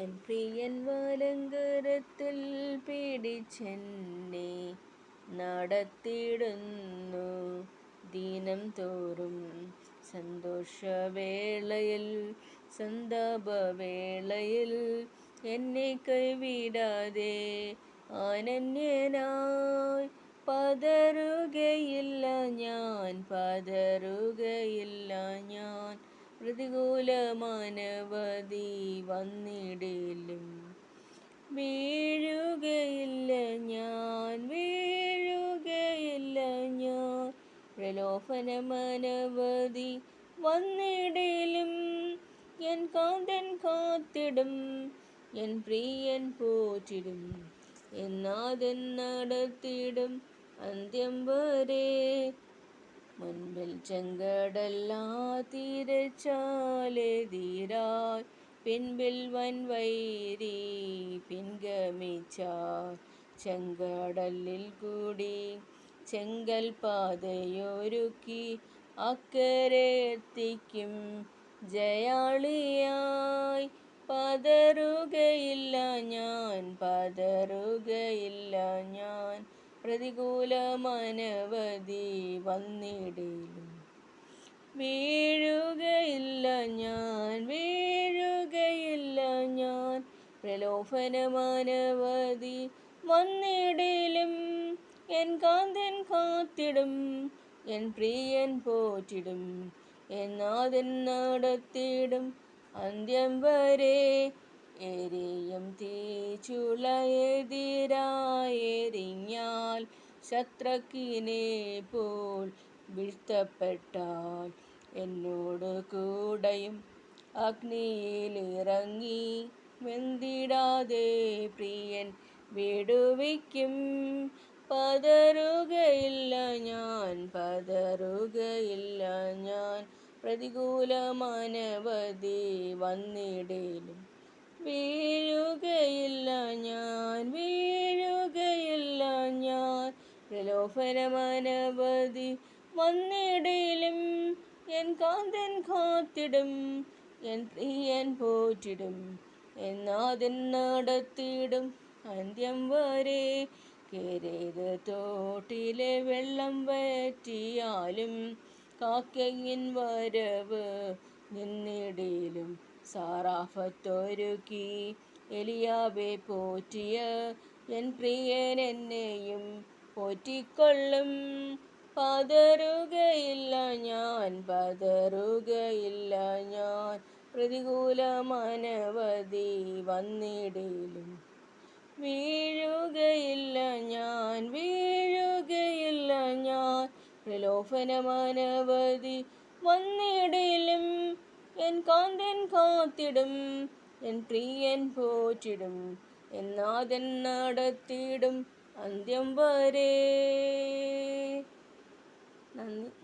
N പ്രിയൻ വലങ്കരത്തിൽ പിടിച്ചെന്നെ നടത്തിയിടുന്നു ദിനം തോറും. സന്തോഷവേളയിൽ സന്താപവേളയിൽ എന്നെ കൈവിടാതെ അനന്യനായി പതറുകയില്ല ഞാൻ. പ്രതികൂലമാനവധി വന്നിടിലും വീഴുകയില്ല ഞാൻ. പ്രലോഭനമനവധി വന്നിടിലും എൻ കാന്തൻ കാത്തിടും, എൻ പ്രിയൻ പോറ്റിടും, എന്നാഥൻ നടത്തിയിടും അന്ത്യം വരെ. മുൻപിൽ ചെങ്കടലാ തിരച്ചാലെതിരായി, പിൻപിൽ വൻവൈരി പിൻഗമിച്ചാൽ, ചെങ്കടലിൽ കൂടി ചെങ്കൽ പാതയൊരുക്കി അക്കരെ എത്തിക്കും ജയാളിയായി. പതറുകയില്ല ഞാൻ. പ്രതികൂലമനവധി വന്നിടിലും വീഴുകയില്ല ഞാൻ. പ്രലോഭനമനവധി വന്നിടിലും എൻ കാന്തൻ കാത്തിടും, എൻ പ്രിയൻ പോറ്റിടും, എന്നാഥൻ നടത്തിയിടും അന്ത്യം വരെ. എരിയും തീച്ചുളയെതിരായെറിഞ്ഞാൽ, ശത്രുക്കിനെ പോൽ വീഴ്ത്തപ്പെട്ടാൽ, എന്നോട് കൂടെയും അഗ്നിയിലിറങ്ങി വെന്തിടാതെ പ്രിയൻ വിടുവിക്കും. പതറുകയില്ല ഞാൻ. പ്രതികൂലമനവധി വന്നിടിലും വീഴുകയില്ല ഞാൻ. പ്രലോഭനമനവധി വന്നിടിലും എൻ കാന്തൻ കാത്തിടും, എൻ പ്രിയൻ പോറ്റിടും, എന്നാഥൻ നടത്തിയിടും അന്ത്യം വരെ. കേരേത് തോട്ടിലെ വെള്ളം വറ്റിയാലും, കാക്കയിൻ വരവ് നിന്നിടിലും, സാറാഫത്തൊരുക്കി എലിയാബെ പോറ്റിയ എൻ പ്രിയൻ എന്നെയും പോറ്റിക്കൊള്ളും. പതറുകയില്ല ഞാൻ. പ്രതികൂലമനവധി വന്നിടിലും വീഴുകയില്ല ഞാൻ. പ്രലോഭനമനവധി വന്നിടിലും എൻ കാന്തൻ കാത്തിടും, എൻ പ്രിയൻ പോറ്റിടും, എന്നാഥൻ നടത്തിയിടും അന്ത്യം വരെ. നന്ദി.